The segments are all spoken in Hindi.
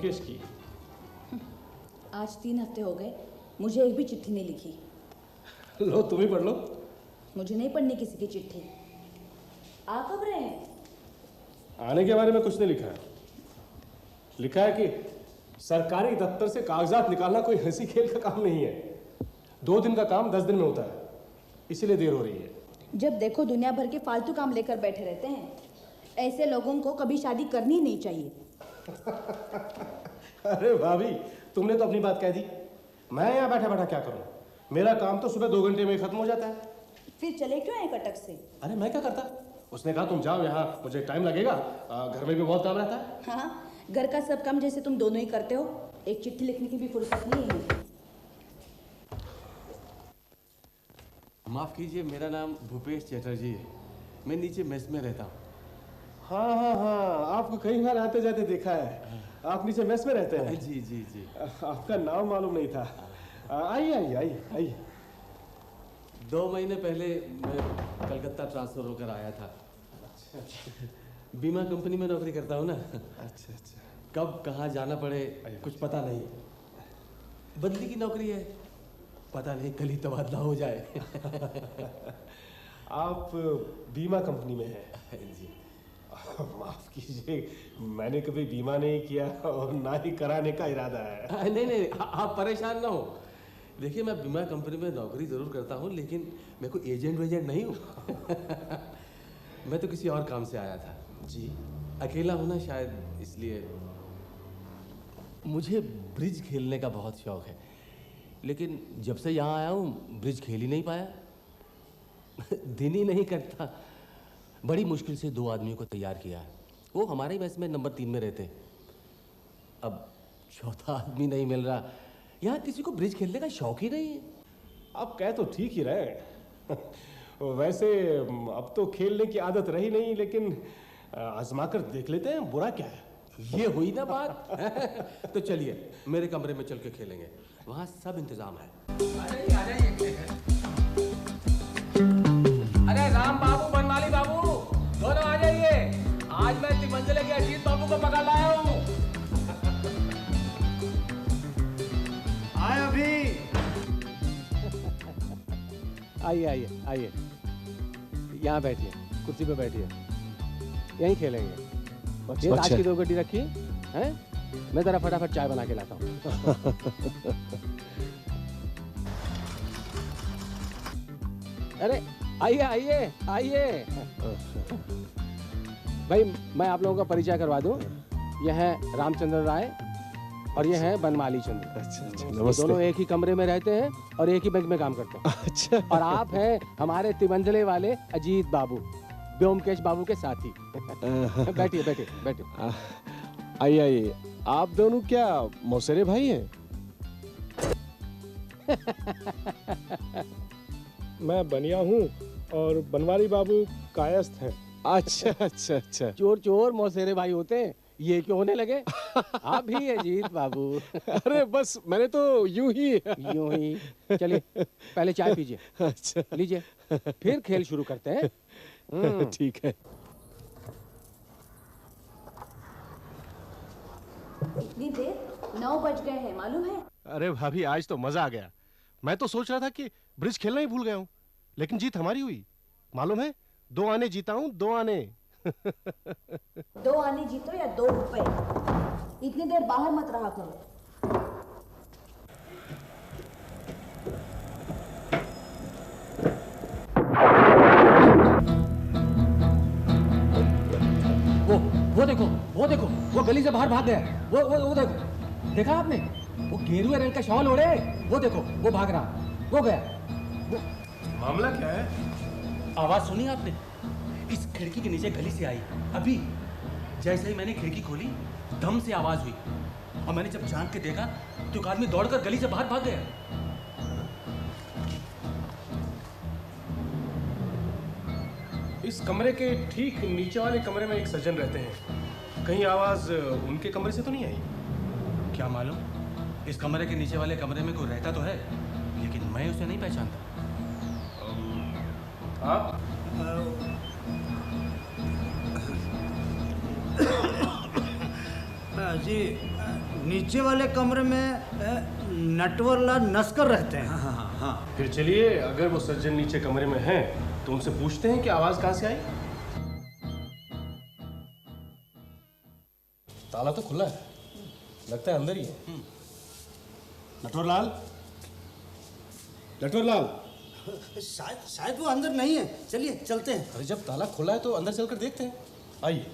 ब्योमकेश की। आज 3 हफ्ते हो गए, मुझे एक भी चिट्ठी नहीं लिखी। लो तुम ही पढ़ लो। मुझे नहीं पढ़नी किसी की चिट्ठी। आ कब रहे हैं? आने के बारे में कुछ नहीं लिखा है। लिखा है कि सरकारी दफ्तर से कागजात निकालना कोई हंसी खेल का काम नहीं है। 2 दिन का काम 10 दिन में होता है, इसीलिए देर हो रही है। जब देखो दुनिया भर के फालतू काम लेकर बैठे रहते हैं। ऐसे लोगों को कभी शादी करनी नहीं चाहिए। अरे भाभी, तुमने तो अपनी बात कह दी। मैं यहाँ बैठा बैठा क्या करूँ? मेरा काम तो सुबह 2 घंटे में खत्म हो जाता है। फिर चले क्यों आए कटक से? अरे मैं क्या करता? उसने कहा तुम जाओ, यहाँ मुझे टाइम लगेगा, घर में भी बहुत काम रहता है। हाँ, घर का सब काम जैसे तुम दोनों ही करते हो, एक चिट्ठी लिखने की भी फुर्सत नहीं है। माफ कीजिए, मेरा नाम भूपेश चटर्जी है। मैं नीचे मेस में रहता हूँ। हाँ हाँ हाँ, आपको कई बार आते जाते देखा है। आप नीचे मेस में रहते हैं? जी जी जी। आपका नाम मालूम नहीं था। आइए आइए आइए आइए। 2 महीने पहले मैं कलकत्ता ट्रांसफर होकर आया था। अच्छा। बीमा कंपनी में नौकरी करता हूँ ना। अच्छा अच्छा। कब कहाँ जाना पड़े कुछ पता नहीं। बदली की नौकरी है, पता नहीं कल ही तबादला हो जाए। आप बीमा कंपनी में हैं? जी। माफ कीजिए, मैंने कभी बीमा नहीं किया और ना ही कराने का इरादा है। नहीं नहीं, आप परेशान ना हो। देखिए, मैं बीमा कंपनी में नौकरी जरूर करता हूँ, लेकिन मैं कोई एजेंट वेजेंट नहीं हूँ। मैं तो किसी और काम से आया था। जी। अकेला हूँ ना, शायद इसलिए। मुझे ब्रिज खेलने का बहुत शौक है, लेकिन जब से यहाँ आया हूँ ब्रिज खेल ही नहीं पाया। दिन ही नहीं करता। बड़ी मुश्किल से 2 आदमियों को तैयार किया है। वो हमारे ही मैच में नंबर 3 में रहते। अब 4था आदमी नहीं मिल रहा। यहाँ किसी को ब्रिज खेलने का शौक ही नहीं है। आप कह तो ठीक ही रहे। वैसे अब तो खेलने की आदत रही नहीं, लेकिन आजमा कर देख लेते हैं, बुरा क्या है? ये हुई ना बात। तो चलिए मेरे कमरे में चल के खेलेंगे, वहाँ सब इंतजाम है। आ जाइए। अरे राम बाबू, बनवाली बाबू, दोनों आ जाइए। आज मैं तिमंजले के अजीत बाबू को पकड़ लाया हूँ। आए अभी। आइए आइए आइए, यहाँ बैठिए, कुर्सी पे बैठिए, यहीं खेलेंगे। ये आज की 2 गड्डी रखी है, मैं जरा फटाफट चाय बना के लाता हूँ। अरे आइए आइए आइए। भाई मैं आप लोगों का परिचय करवा दूं। यह है रामचंद्र राय और ये है बनमाली चंद्र। अच्छा अच्छा, नमस्ते। दोनों एक ही कमरे में रहते हैं और एक ही बैंक में काम करते हैं। अच्छा। और आप हैं हमारे तिमंजले वाले अजीत बाबू, ब्योमकेश बाबू के साथी। बैठिए बैठिए बैठिए। आइए आइए। आप दोनों क्या मौसेरे भाई हैं? मैं बनिया हूँ और बनवारी बाबू कायस्थ हैं। अच्छा अच्छा अच्छा। चोर चोर मौसेरे भाई होते हैं, ये क्यों होने लगे? आप भी अजीत बाबू। अरे बस मैंने तो यूं ही चलिए पहले चाय पीजिए। अच्छा लीजिए, फिर खेल शुरू करते हैं। ठीक है। इतनी देर? 9 बज गए हैं, मालूम है? अरे भाभी, आज तो मजा आ गया। मैं तो सोच रहा था कि ब्रिज खेलना ही भूल गया हूँ, लेकिन जीत हमारी हुई। मालूम है, 2 आने जीता हूँ, 2 आने। 2 आने जीतो या 2 रुपए। इतनी देर बाहर मत रहा करो। वो देखो, वो गली से बाहर भाग गया। वो देखो, देखा आपने? वो गेरुए रंग का शॉल ओढ़े, वो देखो, वो भाग रहा, वो गया। मामला क्या है? आवाज सुनी आपने? इस खिड़की के नीचे गली से आई अभी। जैसे ही मैंने खिड़की खोली, दम से आवाज हुई और मैंने जब झांक के देखा तो एक आदमी दौड़कर गली से बाहर भाग गया। इस कमरे के ठीक नीचे वाले कमरे में एक सज्जन रहते हैं। कहीं आवाज उनके कमरे से तो नहीं आई? क्या मालूम, इस कमरे के नीचे वाले कमरे में कोई रहता तो है, लेकिन मैं उसे नहीं पहचानता। आप? जी नीचे वाले कमरे में नटवरलाल नस्कर रहते हैं। हाँ हाँ हाँ। फिर चलिए, अगर वो सज्जन नीचे कमरे में हैं तो उनसे पूछते हैं कि आवाज कहां से आई। ताला तो खुला है, लगता है अंदर ही है। नटवरलाल, नटवरलाल। शायद वो अंदर नहीं है, चलिए चलते हैं। अरे जब ताला खुला है तो अंदर चलकर देखते हैं, आइए।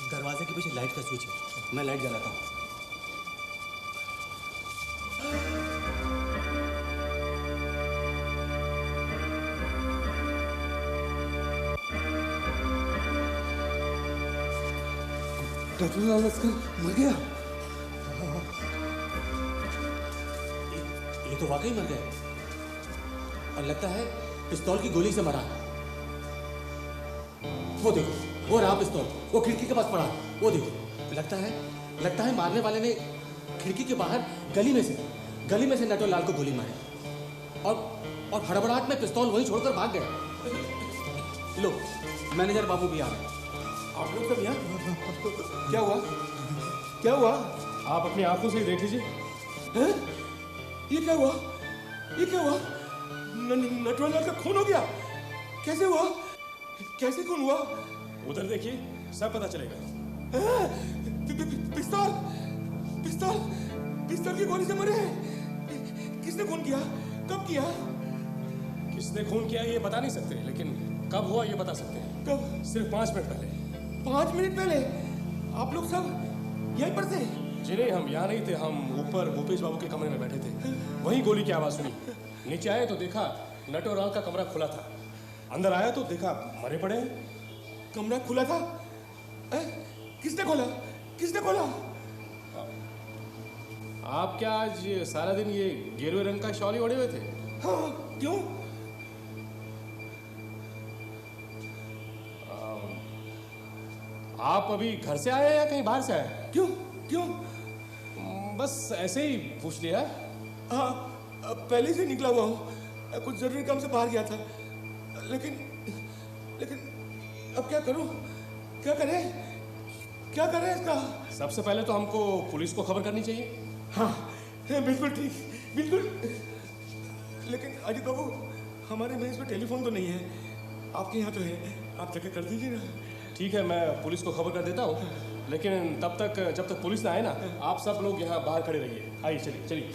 दरवाजे के पीछे लाइट का स्विच है, मैं लाइट जलाता हूँ। नटवरलाल नस्कर मर गया। ये तो वाकई मर गया और लगता है पिस्तौल की गोली से मरा। वो देखो, वो रहा पिस्तौल, वो खिड़की के पास पड़ा। वो देखो, लगता है मारने वाले ने खिड़की के बाहर गली में से नटवरलाल को गोली मारी और हड़बड़ाहट में पिस्तौल वहीं छोड़कर भाग गया। लो, मैनेजर बाबू भी आ गए। आप लोग सब यहाँ? क्या हुआ? क्या हुआ? आप अपनी आंखों से ही देख लीजिए। ये क्या हुआ? ये क्या हुआ? नटवरलाल का खून हो गया? कैसे हुआ? कैसे खून हुआ? उधर देखिए, सब पता चलेगा। पिस्तौल की गोली से मरे हैं। किसने खून किया? कब किया? किसने खून किया ये बता नहीं सकते, लेकिन कब हुआ ये बता सकते हैं। कब? सिर्फ 5 मिनट पहले। 5 मिनट पहले? आप लोग सब यहीं पर थे? जी नहीं, हम यहाँ नहीं थे, हम ऊपर भूपेश बाबू के कमरे में बैठे थे। वहीं गोली की आवाज सुनी, नीचे आए तो देखा नटवरलाल का कमरा खुला था। अंदर आया तो देखा मरे पड़े हैं। कमरा खुला था? किसने खोला? किसने खोला? आप क्या आज सारा दिन ये गेरुए रंग का शॉल ही ओढ़े हुए थे? हाँ, क्यों? आप अभी घर से आए या कहीं बाहर से आए? क्यों? क्यों? बस ऐसे ही पूछ लिया। हाँ, पहले से निकला हुआ हूँ, कुछ जरूरी काम से बाहर गया था, लेकिन अब क्या करूँ? क्या करें इसका? सबसे पहले तो हमको पुलिस को खबर करनी चाहिए। हाँ, बिल्कुल ठीक, बिल्कुल। लेकिन अजीत बाबू, हमारे मेज पे टेलीफोन तो नहीं है, आपके यहाँ तो है, आप जाके कर दीजिए ना। ठीक है, मैं पुलिस को खबर कर देता हूँ, लेकिन तब तक जब तक पुलिस ना आए ना, आप सब लोग यहाँ बाहर खड़े रहिए। आइए, चलिए।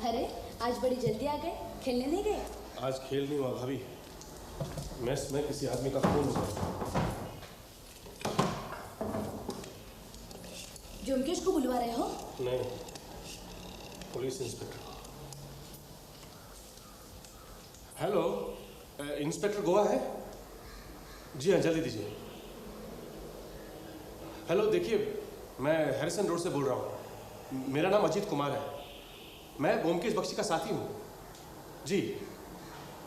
अरे आज बड़ी जल्दी आ गए, खेलने नहीं गए? आज खेल नहीं हुआ भाभी, मेस में किसी आदमी का खून हो गया। जोमकेश को बुलवा रहे हो? नहीं, police inspector. Hello, inspector Goa है? जी हाँ, जल्दी दीजिए। हेलो, देखिए, मैं हैरिसन रोड से बोल रहा हूँ। मेरा नाम अजीत कुमार है, मैं ब्योमकेश बख्शी का साथी हूँ। जी,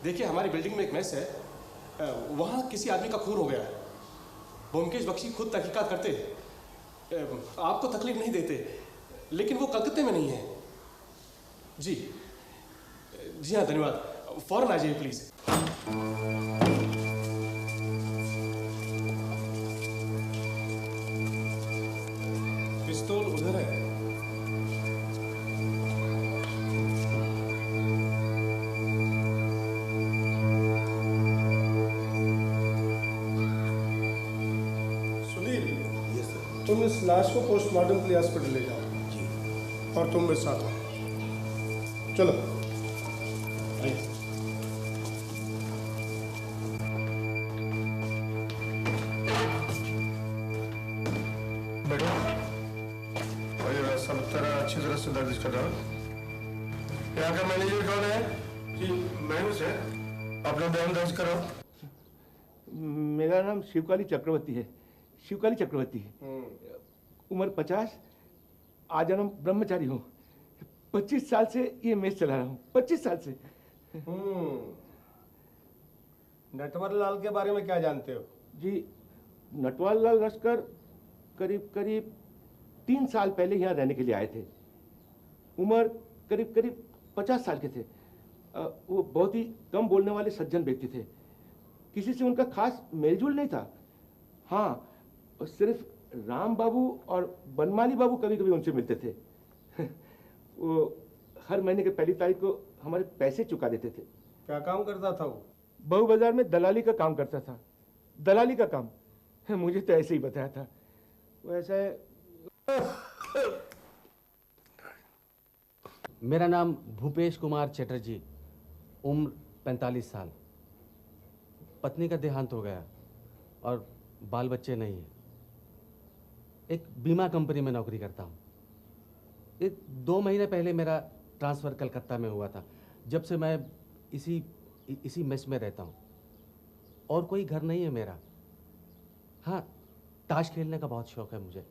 देखिए, हमारी बिल्डिंग में एक मेस है, वहाँ किसी आदमी का खून हो गया है। ब्योमकेश बख्शी खुद तहकीकात करते हैं, आपको तकलीफ नहीं देते, लेकिन वो कलकत्ते में नहीं है। जी हाँ, धन्यवाद। फौरन आ जाइए प्लीज। पिस्तौल उधर है। तुम इस लाश को पोस्टमार्टम के लिए हॉस्पिटल ले जाओ जी, और तुम मेरे साथ आओ। चलो। बैठो। और ये सब तरह अच्छी तरह से दर्ज कर रहा। यहाँ का मैनेजर कौन है? जी, मैं हूँ सर। अपना बयान दर्ज करो। मेरा नाम शिवकाली चक्रवर्ती है। शिवकाली चक्रवर्ती। उम्र 50, आजन्म ब्रह्मचारी हूँ। 25 साल से ये मेस चला रहा हूँ। 25 साल से। नटवरलाल के बारे में क्या जानते हो? जी, नटवरलाल नस्कर करीब 3 साल पहले यहाँ रहने के लिए आए थे। उम्र करीब करीब 50 साल के थे। वो बहुत ही कम बोलने वाले सज्जन व्यक्ति थे। किसी से उनका खास मेलजोल नहीं था। हाँ, सिर्फ राम बाबू और बनमाली बाबू कभी कभी उनसे मिलते थे। वो हर महीने के पहली तारीख को हमारे पैसे चुका देते थे। क्या काम करता था वो? बहु बाजार में दलाली का काम करता था। दलाली का काम? मुझे तो ऐसे ही बताया था। वो ऐसा है। मेरा नाम भूपेश कुमार चटर्जी, उम्र 45 साल। पत्नी का देहांत हो गया और बाल बच्चे नहीं हैं। एक बीमा कंपनी में नौकरी करता हूँ। 2 महीने पहले मेरा ट्रांसफ़र कलकत्ता में हुआ था। जब से मैं इसी मेस में रहता हूँ और कोई घर नहीं है मेरा। हाँ, ताश खेलने का बहुत शौक़ है मुझे।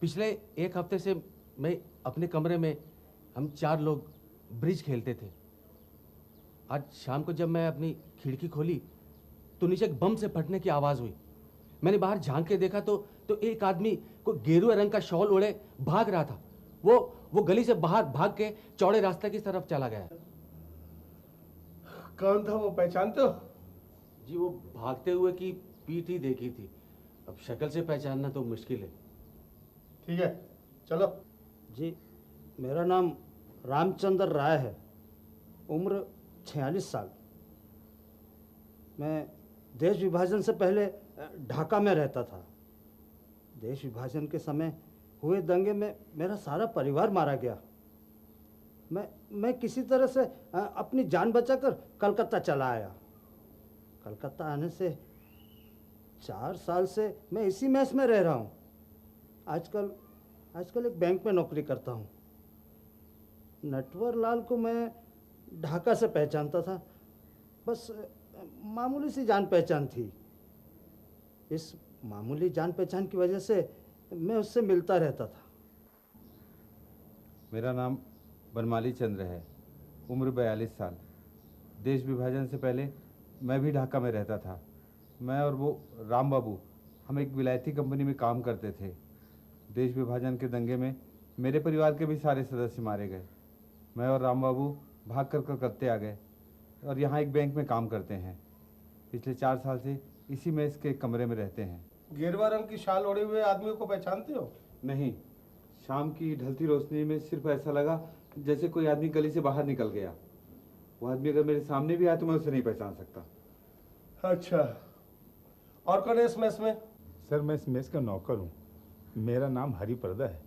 पिछले 1 हफ्ते से मैं अपने कमरे में हम 4 लोग ब्रिज खेलते थे। आज शाम को जब मैं अपनी खिड़की खोली तो नीचे एक बम से फटने की आवाज़ हुई। मैंने बाहर झांक के देखा तो एक आदमी को गेरुआ रंग का शॉल ओढ़े भाग रहा था। वो गली से बाहर भाग के चौड़े रास्ते की तरफ चला गया। कौन था वो, पहचानते हो? जी, वो भागते हुए की पीठ ही देखी थी। अब शक्ल से पहचानना तो मुश्किल है। ठीक है, चलो। जी, मेरा नाम रामचंद्र राय है, उम्र 46 साल। मैं देश विभाजन से पहले ढाका में रहता था। देश विभाजन के समय हुए दंगे में मेरा सारा परिवार मारा गया। मैं किसी तरह से अपनी जान बचाकर कलकत्ता चला आया। कलकत्ता आने से 4 साल से मैं इसी मेस में रह रहा हूँ। आजकल एक बैंक में नौकरी करता हूँ। नटवर लाल को मैं ढाका से पहचानता था, बस मामूली सी जान पहचान थी। इस मामूली जान पहचान की वजह से मैं उससे मिलता रहता था। मेरा नाम बनमाली चंद्र है, उम्र 42 साल। देश विभाजन से पहले मैं भी ढाका में रहता था। मैं और वो राम बाबू हम एक विलायती कंपनी में काम करते थे। देश विभाजन के दंगे में मेरे परिवार के भी सारे सदस्य मारे गए। मैं और राम बाबू भाग कर कलकत्ते आ गए और यहाँ एक बैंक में काम करते हैं। पिछले 4 साल से इसी मेस के कमरे में रहते हैं। गेरुआ रंग की शाल ओढ़े हुए आदमी को पहचानते हो? नहीं, शाम की ढलती रोशनी में सिर्फ ऐसा लगा जैसे कोई आदमी गली से बाहर निकल गया। वो आदमी अगर मेरे सामने भी आया तो मैं उसे नहीं पहचान सकता। अच्छा, और कौन है इस मेस में? सर, मैं इस मेस का नौकर हूँ। मेरा नाम हरिप्रदा है।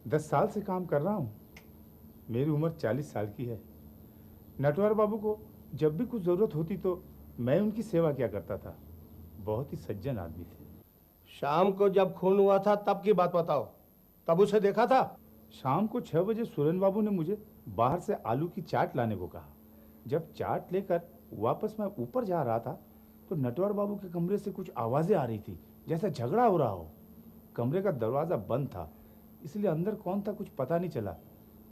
10 साल से काम कर रहा हूँ। मेरी उम्र 40 साल की है। नटवर बाबू को जब भी कुछ ज़रूरत होती तो मैं उनकी सेवा किया करता था। बहुत ही सज्जन आदमी थे। शाम को जब खून हुआ था तब की बात बताओ, तब उसे देखा था? शाम को 6 बजे सुरेन बाबू ने मुझे बाहर से आलू की चाट लाने को कहा। जब चाट लेकर वापस मैं ऊपर जा रहा था तो नटवर बाबू के कमरे से कुछ आवाज़ें आ रही थी, जैसे झगड़ा हो रहा हो। कमरे का दरवाज़ा बंद था, इसलिए अंदर कौन था कुछ पता नहीं चला।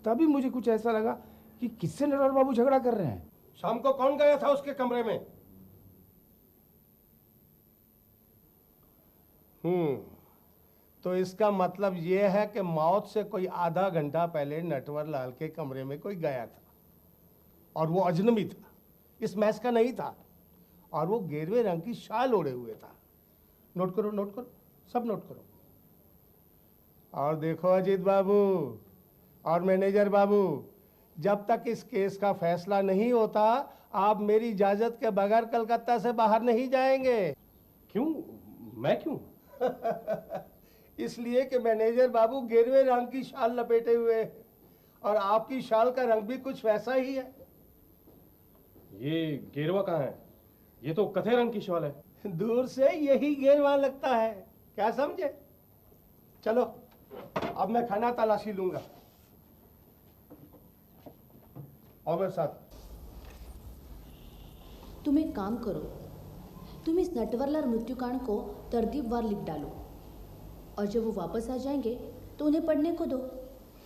तभी मुझे कुछ ऐसा लगा कि किससे नटवर बाबू झगड़ा कर रहे हैं। शाम को कौन गया था उसके कमरे में? तो इसका मतलब यह है कि मौत से कोई आधा घंटा पहले नटवर लाल के कमरे में कोई गया था और वो अजनबी था, इस मैस का नहीं था, और वो गेरुए रंग की शाल ओढ़े हुए था। नोट करो, नोट करो, सब नोट करो। और देखो अजीत बाबू और मैनेजर बाबू, जब तक इस केस का फैसला नहीं होता आप मेरी इजाजत के बगैर कलकत्ता से बाहर नहीं जाएंगे। क्यों? मैं क्यों? इसलिए कि मैनेजर बाबू गेरुए रंग की शाल लपेटे हुए हैं और आपकी शाल का रंग भी कुछ वैसा ही है। ये गेरुआ कहाँ है? ये तो कथे रंग की शाल है। दूर से यही गेरुआ लगता है, क्या समझे? चलो अब मैं खाना तलाशी लूंगा। और मेरे साथ। तुम एक काम करो, तुम इस नटवरलाल मृत्युकांड को तरतीबवार लिख डालो और जब वो वापस आ जाएंगे तो उन्हें पढ़ने को दो।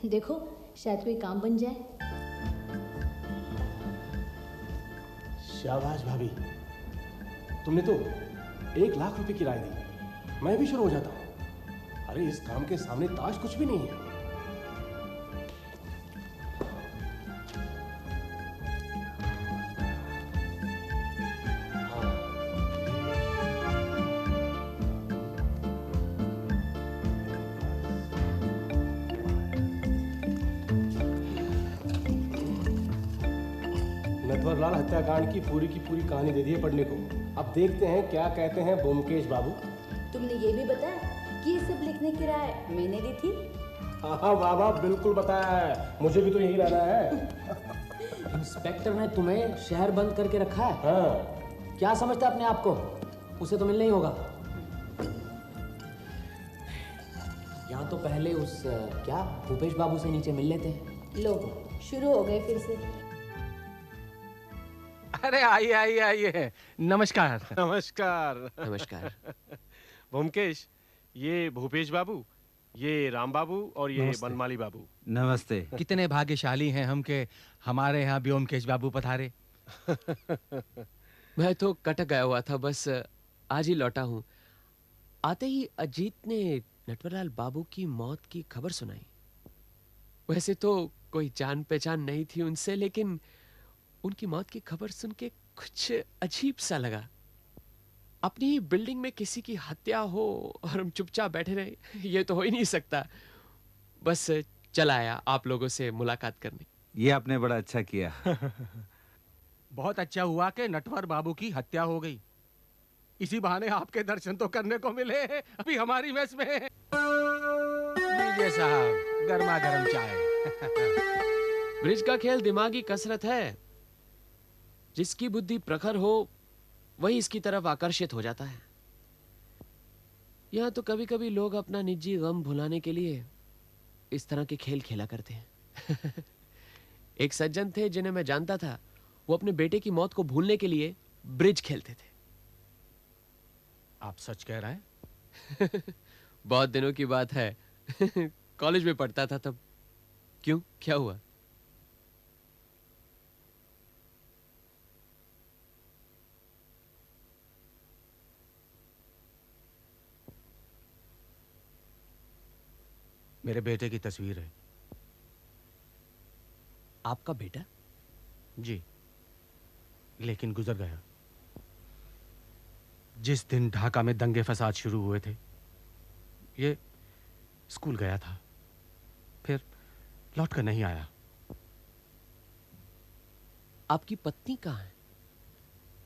देखो शायद कोई काम बन जाए। शाबाश भाभी, तुमने तो 1 लाख रुपए की राय दी। मैं भी शुरू हो जाता हूँ। अरे इस काम के सामने ताश कुछ भी नहीं है। नटवरलाल हत्याकांड की पूरी कहानी दे दी है पढ़ने को। अब देखते हैं क्या कहते हैं ब्योमकेश बाबू। तुमने ये भी बताया कि ये सब लिखने की राय मैंने दी थी? हाँ बाबा, बिल्कुल बताया है, मुझे भी तो यही रहना है। इंस्पेक्टर ने तुम्हें शहर बंद करके रखा है? हाँ। क्या समझता है अपने आप को? उसे तो मिलना ही होगा। यहाँ तो पहले उस क्या भूपेश बाबू से नीचे मिल लेते हैं। लो शुरू हो गए फिर से। अरे आइए आइए आइए, नमस्कार। नमस्कार। नमस्कार। ब्योमकेश, ये भूपेश बाबू, ये राम बाबू और ये बनमाली बाबू। नमस्ते। कितने भाग्यशाली हैं हम के हमारे यहाँ ब्योमकेश बाबू पधारे। मैं तो कटक गया हुआ था, बस आज ही लौटा हूँ। आते ही अजीत ने नटवरलाल बाबू की मौत की खबर सुनाई। वैसे तो कोई जान पहचान नहीं थी उनसे, लेकिन उनकी मौत की खबर सुन के कुछ अजीब सा लगा। अपनी ही बिल्डिंग में किसी की हत्या हो और हम चुपचाप बैठे रहे, ये तो हो ही नहीं सकता। बस चला आया आप लोगों से मुलाकात करने। ये आपने बड़ा अच्छा किया। बहुत अच्छा हुआ कि नटवर बाबू की हत्या हो गई। इसी बहाने आपके दर्शन तो करने को मिले। अभी हमारी मेस में लीजिए साहब, गर्मा गर्म चाय। ब्रिज का खेल दिमागी कसरत है। जिसकी बुद्धि प्रखर हो वही इसकी तरफ आकर्षित हो जाता है। यहां तो कभी कभी लोग अपना निजी गम भुलाने के लिए इस तरह के खेल खेला करते हैं। एक सज्जन थे जिन्हें मैं जानता था, वो अपने बेटे की मौत को भूलने के लिए ब्रिज खेलते थे। आप सच कह रहे हैं? बहुत दिनों की बात है। कॉलेज में पढ़ता था तब। क्यों, क्या हुआ? मेरे बेटे की तस्वीर है। आपका बेटा? जी, लेकिन गुजर गया। जिस दिन ढाका में दंगे फसाद शुरू हुए थे, ये स्कूल गया था, फिर लौट कर नहीं आया। आपकी पत्नी कहाँ है?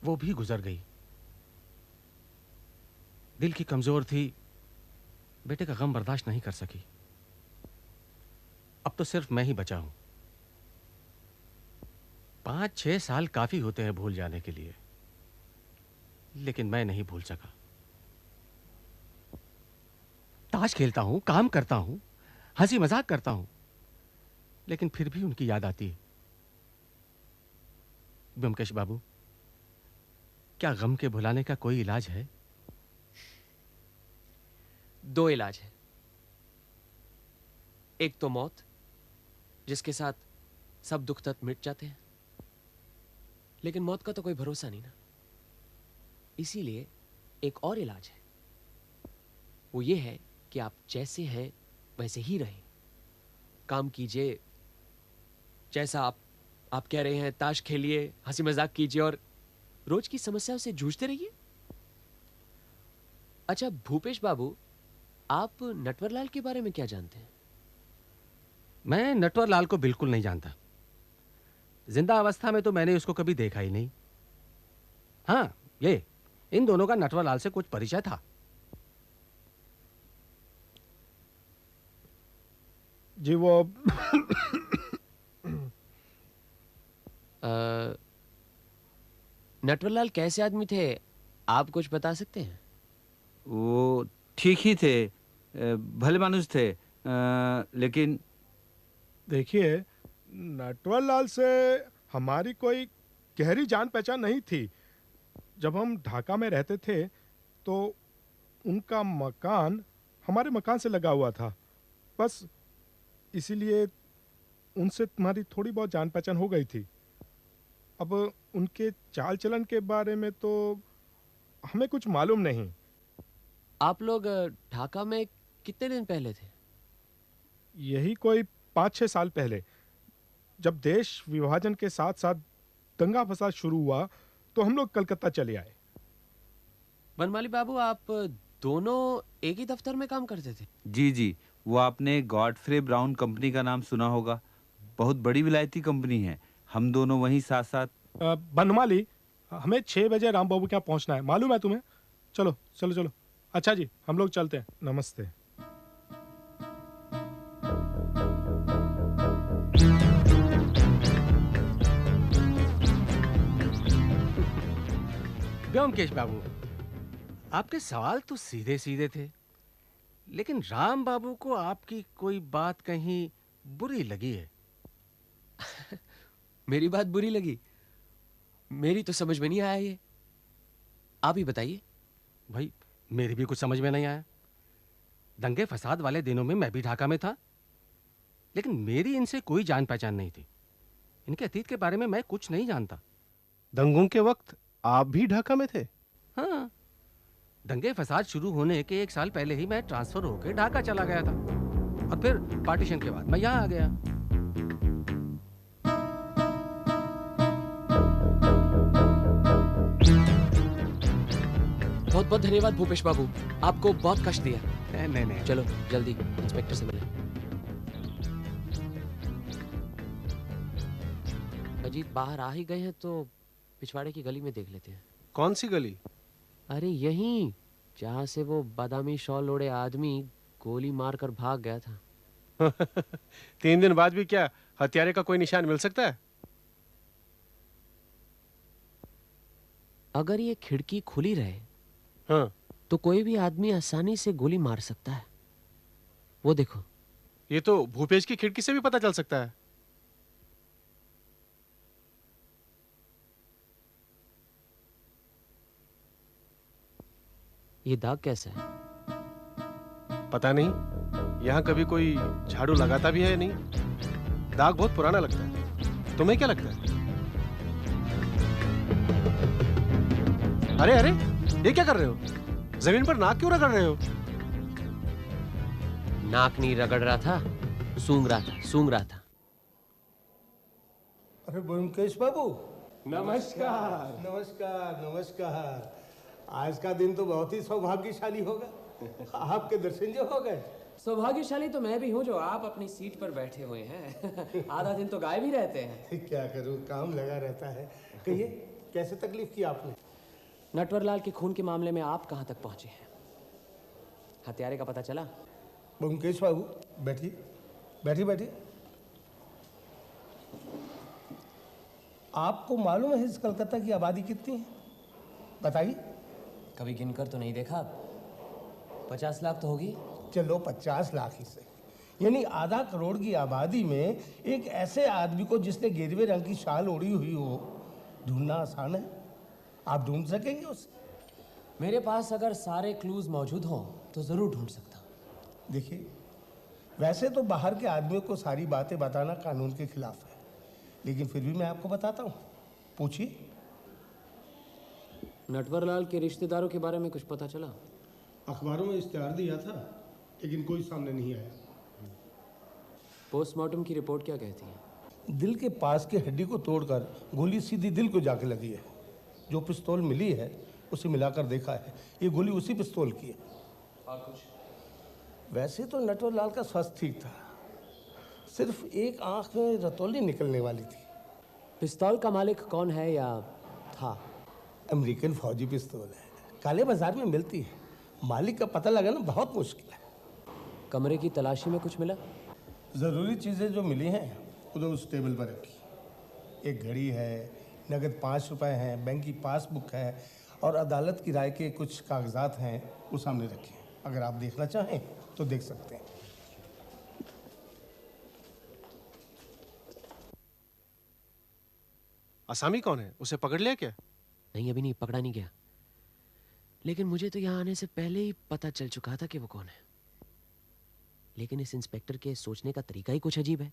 वो भी गुजर गई। दिल की कमजोर थी, बेटे का गम बर्दाश्त नहीं कर सकी। अब तो सिर्फ मैं ही बचा हूं। 5-6 साल काफी होते हैं भूल जाने के लिए, लेकिन मैं नहीं भूल सका। ताश खेलता हूं, काम करता हूं, हंसी मजाक करता हूं, लेकिन फिर भी उनकी याद आती है। ब्योमकेश बाबू, क्या गम के भुलाने का कोई इलाज है? 2 इलाज है। एक तो मौत, जिसके साथ सब दुख तक मिट जाते हैं, लेकिन मौत का तो कोई भरोसा नहीं ना। इसीलिए एक और इलाज है। वो ये है कि आप जैसे हैं वैसे ही रहें। काम कीजिए जैसा आप कह रहे हैं, ताश खेलिए, हंसी मजाक कीजिए और रोज की समस्याओं से जूझते रहिए। अच्छा भूपेश बाबू, आप नटवरलाल के बारे में क्या जानते हैं? मैं नटवरलाल को बिल्कुल नहीं जानता। जिंदा अवस्था में तो मैंने उसको कभी देखा ही नहीं। हाँ, ये इन दोनों का नटवरलाल से कुछ परिचय था। जी वो नटवरलाल कैसे आदमी थे, आप कुछ बता सकते हैं? वो ठीक ही थे, भले मानुस थे, लेकिन देखिए, नटवरलाल से हमारी कोई गहरी जान पहचान नहीं थी। जब हम ढाका में रहते थे तो उनका मकान हमारे मकान से लगा हुआ था, बस इसीलिए उनसे तुम्हारी थोड़ी बहुत जान पहचान हो गई थी। अब उनके चाल चलन के बारे में तो हमें कुछ मालूम नहीं। आप लोग ढाका में कितने दिन पहले थे? यही कोई 5-6 साल पहले, जब देश विभाजन के साथ साथ दंगा फसाद शुरू हुआ तो हम लोग कलकत्ता चले आए। बनमाली बाबू, आप दोनों एक ही दफ्तर में काम करते थे? जी जी, वो आपने गॉडफ्रे ब्राउन कंपनी का नाम सुना होगा। बहुत बड़ी विलायती कंपनी है। हम दोनों वहीं साथ साथ बनमाली, हमें 6 बजे राम बाबू के यहाँ पहुँचना है, मालूम है तुम्हें? चलो चलो चलो। अच्छा जी, हम लोग चलते हैं। नमस्ते। ब्योमकेश बाबू, आपके सवाल तो सीधे सीधे थे, लेकिन राम बाबू को आपकी कोई बात कहीं बुरी लगी है। मेरी बात बुरी लगी? मेरी तो समझ में नहीं आया ये, आप ही बताइए। भाई मेरी भी कुछ समझ में नहीं आया। दंगे फसाद वाले दिनों में मैं भी ढाका में था, लेकिन मेरी इनसे कोई जान पहचान नहीं थी। इनके अतीत के बारे में मैं कुछ नहीं जानता। दंगों के वक्त आप भी ढाका में थे? हाँ, दंगे फसाद शुरू होने के 1 साल पहले ही मैं ट्रांसफर होकर ढाका चला गया था, और फिर पार्टीशन के बाद मैं यहाँ आ गया। बहुत बहुत धन्यवाद भूपेश बाबू, आपको बहुत कष्ट दिया। नहीं। चलो जल्दी इंस्पेक्टर से मिलें। अजीत बाहर आ ही गए हैं तो पिछवाड़े की गली में देख लेते हैं। कौन सी गली? अरे यहीं, जहाँ से वो बादामी शॉल ओढ़े आदमी गोली मारकर भाग गया था। 3 दिन बाद भी क्या हत्यारे का कोई निशान मिल सकता है? अगर ये खिड़की खुली रहे हाँ, तो कोई भी आदमी आसानी से गोली मार सकता है। वो देखो। ये तो भूपेश की खिड़की से भी पता चल सकता है। ये दाग कैसा है? पता नहीं, यहाँ कभी कोई झाड़ू लगाता भी है या नहीं। दाग बहुत पुराना लगता है। तुम्हें क्या लगता है? अरे अरे, ये क्या कर रहे हो? जमीन पर नाक क्यों रगड़ रहे हो? नाक नहीं रगड़ रहा था, सूंघ रहा था। अरे ब्योमकेश बाबू, नमस्कार। नमस्कार नमस्कार। आज का दिन तो बहुत ही सौभाग्यशाली होगा। आपके दर्शन जो हो गए। सौभाग्यशाली तो मैं भी हूँ जो आप अपनी सीट पर बैठे हुए हैं। आधा दिन तो गायब ही रहते हैं। क्या करूँ, काम लगा रहता है। कहिए, कैसे तकलीफ की आपने? नटवरलाल के खून के मामले में आप कहाँ तक पहुँचे हैं? हत्यारे का पता चला? ब्योमकेश बाबू बैठिए, बैठिए। आपको मालूम है इस कलकत्ता की आबादी कितनी है? बताइए। कभी गिनकर तो नहीं देखा। 50 लाख तो होगी। चलो 50 लाख ही से, यानी आधा करोड़ की आबादी में एक ऐसे आदमी को जिसने गेरुए रंग की शाल ओढ़ी हुई हो, ढूंढना आसान है? आप ढूंढ सकेंगे उसे? मेरे पास अगर सारे क्लूज मौजूद हों तो जरूर ढूंढ सकता हूँ। देखिए, वैसे तो बाहर के आदमियों को सारी बातें बताना कानून के खिलाफ है, लेकिन फिर भी मैं आपको बताता हूँ। पूछिए। नटवरलाल के रिश्तेदारों के बारे में कुछ पता चला? अखबारों में इश्तेहार दिया था, लेकिन कोई सामने नहीं आया। पोस्टमार्टम की रिपोर्ट क्या कहती है? दिल के पास की हड्डी को तोड़कर गोली सीधी दिल को जाके लगी है। जो पिस्तौल मिली है उसे मिलाकर देखा है, ये गोली उसी पिस्तौल की है। और कुछ? वैसे तो नटवरलाल का स्वास्थ्य ठीक था, सिर्फ एक आंख में रतौली निकलने वाली थी। पिस्तौल का मालिक कौन है या था? अमेरिकन फौजी पिस्तौल है, काले बाजार में मिलती है। मालिक का पता लगाना बहुत मुश्किल है। कमरे की तलाशी में कुछ मिला? ज़रूरी चीज़ें जो मिली हैं उधर उस टेबल पर रखी। एक घड़ी है, नगद 5 रुपए हैं, बैंक की पासबुक है और अदालत की राय के कुछ कागजात हैं, वो सामने रखे हैं। अगर आप देखना चाहें तो देख सकते हैं। आसामी कौन है? उसे पकड़ लिया क्या? नहीं, अभी नहीं पकड़ा नहीं गया, लेकिन मुझे तो यहाँ आने से पहले ही पता चल चुका था कि वो कौन है। लेकिन इस इंस्पेक्टर के सोचने का तरीका ही कुछ अजीब है।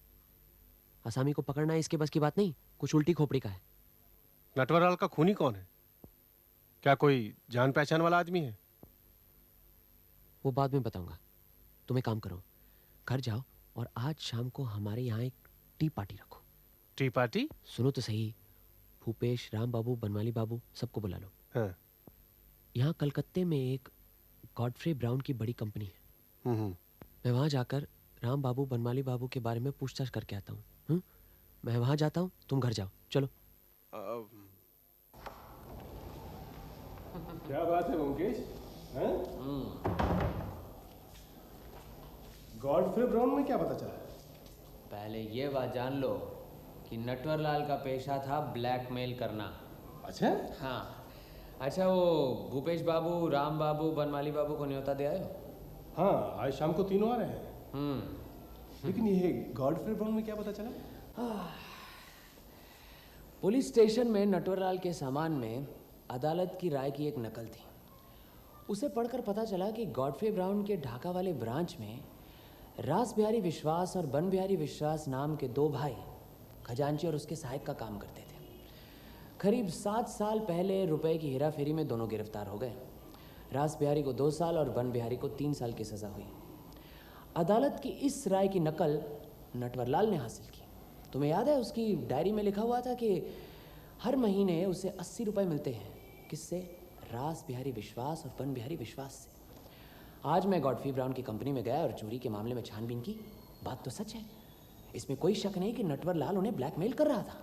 आसामी को पकड़ना इसके बस की बात नहीं, कुछ उल्टी खोपड़ी का है। नटवरलाल का खूनी कौन है? क्या कोई जान पहचान वाला आदमी है? वो बाद में बताऊंगा। तुम एक काम करो, घर जाओ और आज शाम को हमारे यहाँ एक टी पार्टी रखो। T party? सुनो तो सही, भूपेश, राम बाबू, बनमाली बाबू सबको बुला लो। हाँ। यहाँ कलकत्ते में एक गॉडफ्रे ब्राउन की बड़ी कंपनी है। मैं वहाँ जाकर राम बाबू, बनमाली बाबू के बारे में पूछताछ करके आता हूँ। मैं वहाँ जाता हूँ, तुम घर जाओ। चलो। क्या बात है मुकेश? गॉडफ्रे ब्राउन में क्या पता चला? पहले ये बात जान लो कि नटवरलाल का पेशा था ब्लैकमेल करना। अच्छा? हाँ। अच्छा, वो भूपेश बाबू, राम बाबू, बनमाली बाबू को न्योता दे आए हो? हाँ, आज शाम को तीनों आ रहे हैं। लेकिन ये गॉडफ्रे ब्राउन में क्या पता चला? पुलिस स्टेशन में नटवरलाल के सामान में अदालत की राय की एक नकल थी। उसे पढ़कर पता चला कि गॉडफ्रे ब्राउन के ढाका वाले ब्रांच में रास बिहारी विश्वास और बन बिहारी विश्वास नाम के दो भाई खजांची और उसके सहायक का काम करते थे। करीब 7 साल पहले रुपए की हेराफेरी में दोनों गिरफ्तार हो गए। रास बिहारी को 2 साल और बन बिहारी को 3 साल की सज़ा हुई। अदालत की इस राय की नकल नटवरलाल ने हासिल की। तुम्हें याद है, उसकी डायरी में लिखा हुआ था कि हर महीने उसे 80 रुपये मिलते हैं। किससे? रास बिहारी विश्वास और बन बिहारी विश्वास से। आज मैं गॉडफ्रे ब्राउन की कंपनी में गया और चोरी के मामले में छानबीन की। बात तो सच है, इसमें कोई शक नहीं कि नटवरलाल उन्हें ब्लैकमेल कर रहा था।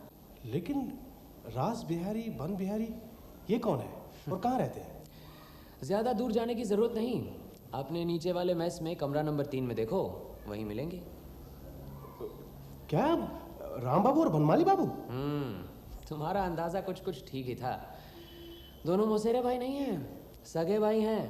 लेकिन रास बिहारी, बन बिहारी, ये कौन है और कहाँ रहते हैं? ज़्यादा दूर जाने की ज़रूरत नहीं। अपने नीचे वाले मेस में कमरा नंबर 3 में देखो, वहीं मिलेंगे। क्या राम बाबू और बनमाली बाबू? तुम्हारा अंदाज़ा कुछ कुछ ठीक ही था। दोनों मौसेरे भाई नहीं हैं, सगे भाई हैं।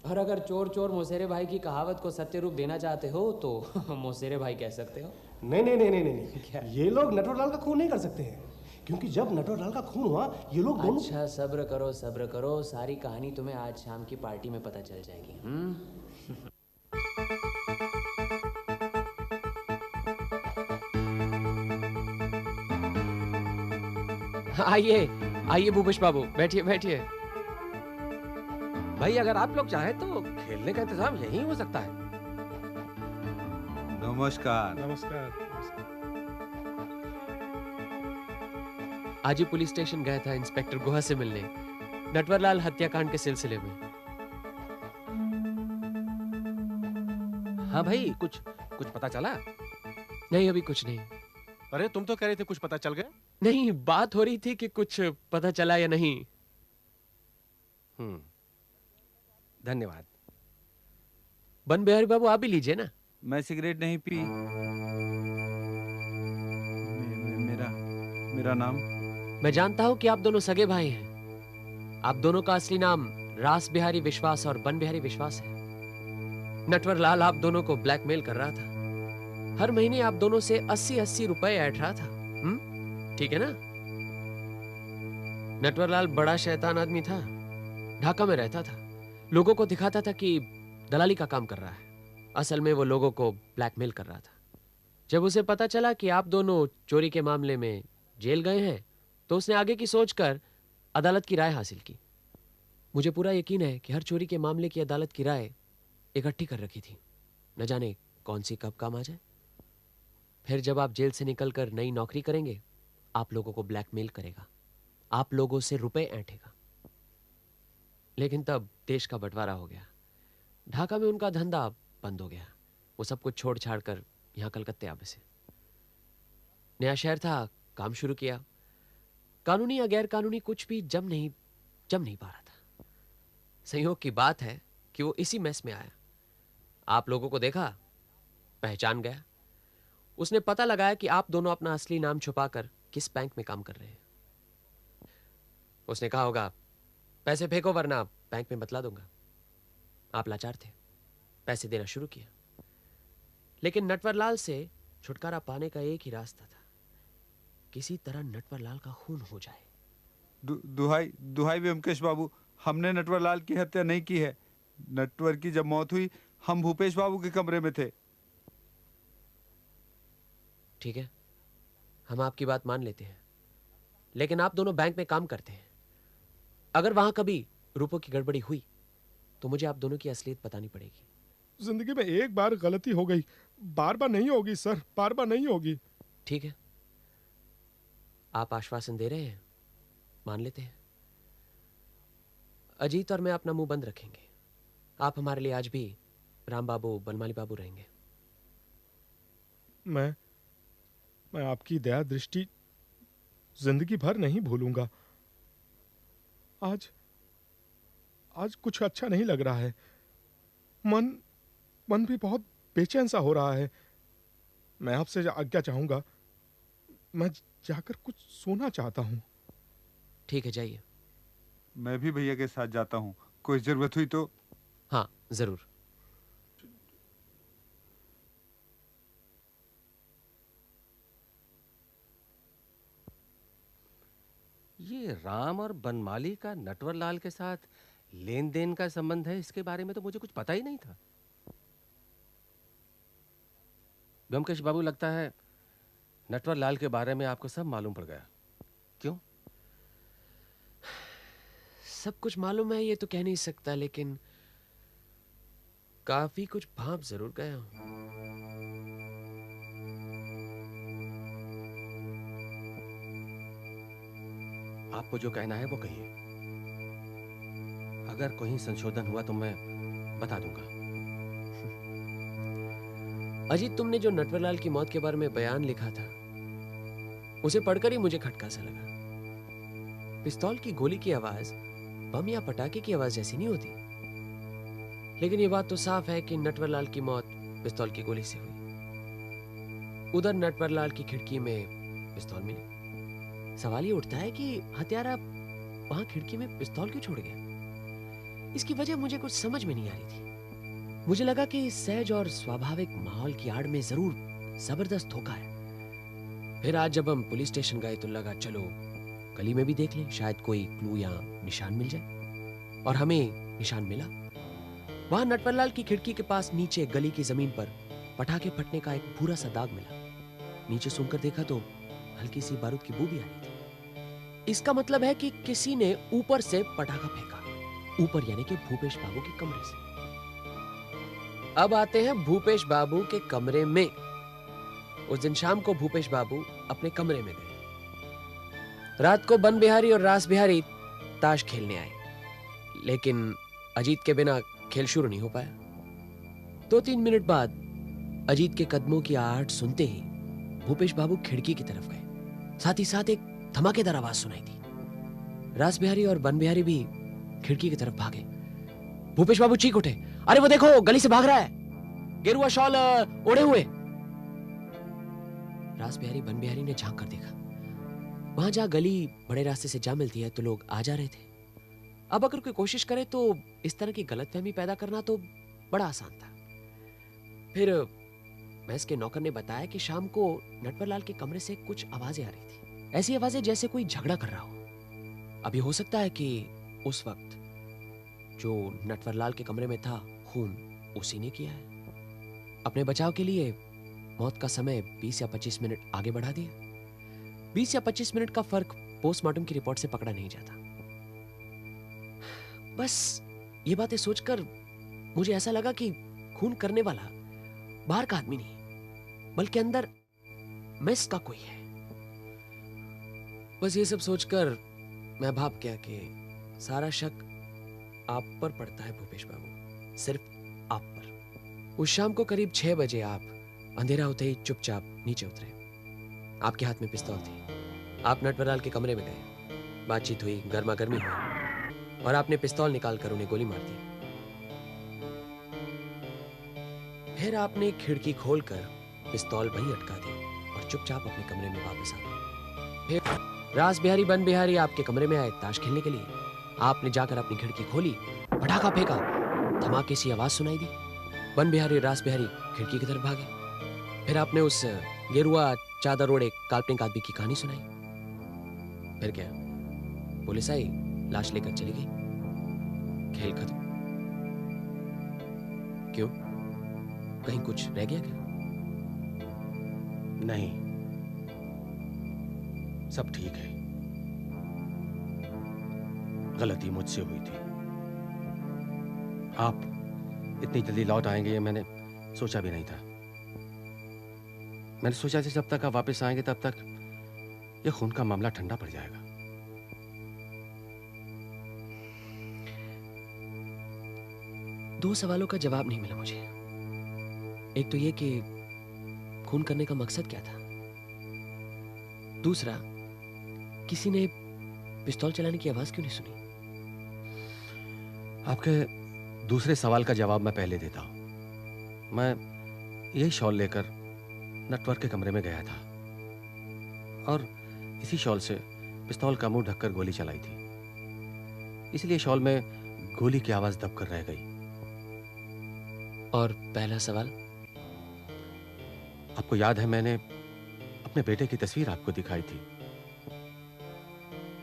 और अगर चोर चोर मौसेरे भाई की कहावत को सत्य रूप देना चाहते हो तो मौसेरे भाई कह सकते हो। नहीं नहीं नहीं नहीं नहीं, क्या? ये लोग नटवरलाल का खून नहीं कर सकते हैं, क्योंकि जब नटवरलाल का खून हुआ ये लोग दोनों। अच्छा, सब्र करो सब्र करो, सारी कहानी तुम्हें आज शाम की पार्टी में पता चल जाएगी। आइए आइए भूपेश बाबू, बैठिए बैठिए। भाई अगर आप लोग चाहें तो खेलने का इंतजाम यहीं हो सकता है। नमस्कार। नमस्कार। आज ही पुलिस स्टेशन गया था इंस्पेक्टर गुहा से मिलने, नटवरलाल हत्याकांड के सिलसिले में। हाँ भाई, कुछ पता चला? नहीं, अभी कुछ नहीं। अरे तुम तो कह रहे थे कुछ पता चल गया। नहीं, बात हो रही थी कि कुछ पता चला या नहीं। धन्यवाद। बन बिहारी बाबू, आप भी लीजिए ना। मैं सिगरेट नहीं पी। मेरा नाम? मैं जानता हूं कि आप दोनों सगे भाई हैं। आप दोनों का असली नाम रास बिहारी विश्वास और बन बिहारी विश्वास है। नटवरलाल आप दोनों को ब्लैकमेल कर रहा था। हर महीने आप दोनों से 80-80 रुपए ऐंठ रहा था। ठीक है ना? नटवरलाल बड़ा शैतान आदमी था। ढाका में रहता था, लोगों को दिखाता था कि दलाली का काम कर रहा है। असल में वो लोगों को ब्लैकमेल कर रहा था। जब उसे पता चला कि आप दोनों चोरी के मामले में जेल गए हैं, तो उसने आगे की सोचकर अदालत की राय हासिल की। मुझे पूरा यकीन है कि हर चोरी के मामले की अदालत की राय इकट्ठी कर रखी थी। न जाने कौन सी कब काम आ जाए। फिर जब आप जेल से निकलकर नई नौकरी करेंगे, आप लोगों को ब्लैकमेल करेगा, आप लोगों से रुपए ऐंठेगा। लेकिन तब देश का बंटवारा हो गया। ढाका में उनका धंधा बंद हो गया। वो सब कुछ छोड़ छाड़ कर यहाँ कलकत्ते आ बसे। नया शहर था, काम शुरू किया। कानूनी या गैर कानूनी कुछ भी जम नहीं पा रहा था। संयोग की बात है कि वो इसी मेस में आया। आप लोगों को देखा, पहचान गया। उसने पता लगाया कि आप दोनों अपना असली नाम छुपाकर किस बैंक में काम कर रहे हैं। उसने कहा होगा, पैसे फेंको वरना बैंक में बतला दूंगा। आप लाचार थे, पैसे देना शुरू किया। लेकिन नटवरलाल से छुटकारा पाने का एक ही रास्ता था, किसी तरह नटवरलाल का खून हो जाए। दुहाई व्योमकेश बाबू, हमने नटवरलाल की हत्या नहीं की है। नटवर की जब मौत हुई, हम भूपेश बाबू के कमरे में थे। ठीक है, हम आपकी बात मान लेते हैं, लेकिन आप दोनों बैंक में काम करते हैं। अगर वहां कभी रुपयों की गड़बड़ी हुई तो मुझे आप दोनों की असलियत बतानी पड़ेगी। जिंदगी में एक बार गलती हो गई, बार बार नहीं होगी सर, बार बार नहीं होगी। ठीक है, आप आश्वासन दे रहे हैं, मान लेते हैं। अजीत और मैं अपना मुंह बंद रखेंगे। आप हमारे लिए आज भी राम बाबू, बनमाली बाबू रहेंगे। मैं आपकी दया दृष्टि जिंदगी भर नहीं भूलूंगा। आज आज कुछ अच्छा नहीं लग रहा है। मन भी बहुत बेचैन सा हो रहा है। मैं आपसे आज्ञा चाहूंगा, मैं जाकर कुछ सोना चाहता हूँ। ठीक है, जाइए। मैं भी भैया के साथ जाता हूँ, कोई जरूरत हुई तो। हाँ, जरूर। ये राम और बनमाली का नटवरलाल के साथ लेन देन का संबंध है, इसके बारे में तो मुझे कुछ पता ही नहीं था। ब्योमकेश बाबू, लगता है नटवरलाल के बारे में आपको सब मालूम पड़ गया। क्यों? सब कुछ मालूम है ये तो कह नहीं सकता, लेकिन काफी कुछ भांप जरूर गया हूं। आपको जो कहना है वो कहिए। अगर कोई संशोधन हुआ तो मैं बता दूंगा। अजीत, तुमने जो नटवरलाल की मौत के बारे में बयान लिखा था, उसे पढ़कर ही मुझे खटका सा लगा। पिस्तौल की गोली की आवाज बम या पटाखे की आवाज जैसी नहीं होती, लेकिन ये बात तो साफ है कि नटवरलाल की मौत पिस्तौल की गोली से हुई। उधर नटवरलाल की खिड़की में पिस्तौल मिली। सवाल ये उठता है कि हत्यारा वहां खिड़की में पिस्तौल क्यों छोड़ गया? इसकी वजह मुझे कुछ समझ में नहीं आ रही थी। मुझे लगा कि सहज और स्वाभाविक माहौल की आड़ में जरूर जबरदस्त धोखा है। फिर आज जब हम पुलिस स्टेशन गए तो लगा चलो गली में भी देख लें, शायद कोई क्लू या निशान मिल जाए। और हमें निशान मिला। वहां नटवरलाल की खिड़की के पास नीचे गली की जमीन पर पटाखे फटने का एक भूरा सा दाग मिला। नीचे सुनकर देखा तो हल्की सी बारूद की बू भी आ रही थी। इसका मतलब है कि किसी ने ऊपर से पटाखा फेंका। ऊपर यानी कि भूपेश बाबू के कमरे से। अब आते हैं भूपेश बाबू के कमरे में। उस दिन शाम को भूपेश बाबू अपने कमरे में गए। रात को बन बिहारी और रास बिहारी ताश खेलने आए, लेकिन अजीत के बिना खेल शुरू नहीं हो पाया। 2-3 मिनट बाद अजीत के कदमों की आहट सुनते ही भूपेश बाबू खिड़की की तरफ गए। साथ ही साथ एक धमाकेदार आवाज सुनाई दी। रास बिहारी और बन बिहारी भी खिड़की की तरफ भागे। भूपेश बाबू चीख उठे, अरे वो देखो गली से भाग रहा है, गेरुआ शॉल ओढ़े हुए। रास बिहारी बन बिहारी ने झांक कर देखा। वहां जहां गली बड़े रास्ते से जा मिलती है तो लोग आ जा रहे थे। अब अगर कोई कोशिश करे तो इस तरह की गलतफहमी पैदा करना तो बड़ा आसान था। फिर महस के नौकर ने बताया कि शाम को नटवरलाल के कमरे से कुछ आवाजें आ रही थी। ऐसी आवाजें जैसे कोई झगड़ा कर रहा हो। अभी हो सकता है कि उस वक्त जो नटवरलाल के कमरे में था, खून उसी ने किया है। अपने बचाव के लिए मौत का समय 20 या 25 मिनट आगे बढ़ा दिया। 20 या 25 मिनट का फर्क पोस्टमार्टम की रिपोर्ट से पकड़ा नहीं जाता। बस ये बातें सोचकर मुझे ऐसा लगा कि खून करने वाला बाहर का आदमी नहीं, बल्कि अंदर मेस का कोई है। बस ये सब सोचकर मैं भाप गया कि सारा शक आप पर पड़ता है भूपेश बाबू, सिर्फ आप पर। उस शाम को करीब 6 बजे आप अंधेरा होते ही चुपचाप नीचे उतरे। आपके हाथ में पिस्तौल थी। आप नटवरलाल के कमरे में गए। बातचीत हुई, गर्मा गर्मी हुई और आपने पिस्तौल निकालकर उन्हें गोली मार दी। फिर आपने खिड़की खोलकर पिस्तौल वहीं अटका दी और चुपचाप अपने कमरे में वापस आ गए। फिर रास बिहारी बन बिहारी आपके कमरे में आए ताश खेलने के लिए। आपने जाकर अपनी खिड़की खोली, पटाखा फेंका, धमाके सी आवाज सुनाई दी। बन बिहारी और रास बिहारी खिड़की की तरफ भागे। फिर आपने उस गेरुआ चादर ओढ़े काल्पनिक आदमी की कहानी सुनाई। फिर क्या, पुलिस आई, लाश लेकर चली गई। खेल खत्म। क्यों, कहीं कुछ रह गया क्या? नहीं, सब ठीक है। गलती मुझसे हुई थी। आप इतनी जल्दी लौट आएंगे ये मैंने सोचा भी नहीं था। मैंने सोचा था जब तक आप वापस आएंगे तब तक ये खून का मामला ठंडा पड़ जाएगा। दो सवालों का जवाब नहीं मिला मुझे। एक तो ये कि खून करने का मकसद क्या था, दूसरा किसी ने पिस्तौल चलाने की आवाज क्यों नहीं सुनी? आपके दूसरे सवाल का जवाब मैं पहले देता हूं। मैं यही शॉल लेकर नटवर के कमरे में गया था और इसी शॉल से पिस्तौल का मुंह ढककर गोली चलाई थी। इसलिए शॉल में गोली की आवाज दबकर रह गई। और पहला सवाल? आपको याद है मैंने अपने बेटे की तस्वीर आपको दिखाई थी।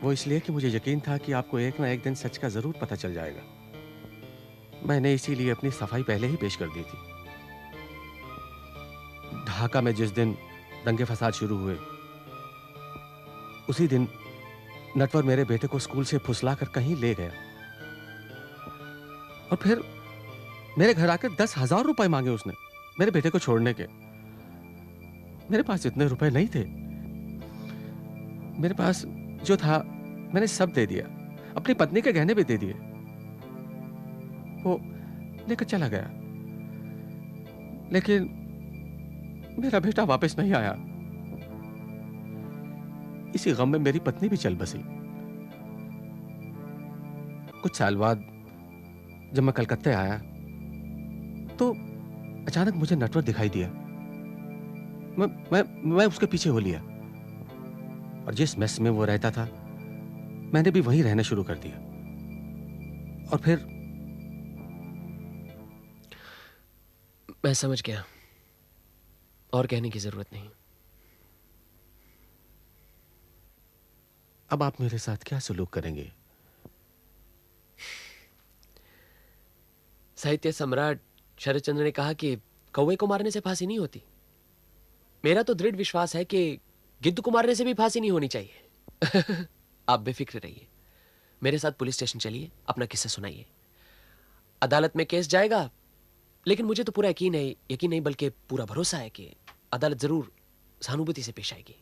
वो इसलिए कि मुझे यकीन था कि आपको एक ना एक दिन सच का जरूर पता चल जाएगा। मैंने इसीलिए अपनी सफाई पहले ही पेश कर दी थी। ढाका में जिस दिन दंगे फसाद शुरू हुए, उसी दिन नटवर मेरे बेटे को स्कूल से फुसलाकर कहीं ले गया और फिर मेरे घर आकर 10,000 रुपए मांगे उसने मेरे बेटे को छोड़ने के। मेरे पास इतने रुपए नहीं थे। मेरे पास जो था मैंने सब दे दिया, अपनी पत्नी के गहने भी दे दिए। वो लेकर चला गया, लेकिन मेरा बेटा वापस नहीं आया। इसी गम में मेरी पत्नी भी चल बसी। कुछ साल बाद जब मैं कलकत्ते आया तो अचानक मुझे नटवर दिखाई दिया। मैं उसके पीछे हो लिया और जिस मेस में वो रहता था मैंने भी वहीं रहना शुरू कर दिया। और फिर मैं समझ गया, और कहने की जरूरत नहीं। अब आप मेरे साथ क्या सलूक करेंगे? साहित्य सम्राट शरद चंद्र ने कहा कि कौवे को मारने से फांसी नहीं होती। मेरा तो दृढ़ विश्वास है कि गिद्ध को मारने से भी फांसी नहीं होनी चाहिए। आप बेफिक्र रहिए, मेरे साथ पुलिस स्टेशन चलिए, अपना किस्सा सुनाइए। अदालत में केस जाएगा, लेकिन मुझे तो पूरा यकीन नहीं बल्कि पूरा भरोसा है कि अदालत जरूर सहानुभूति से पेश आएगी।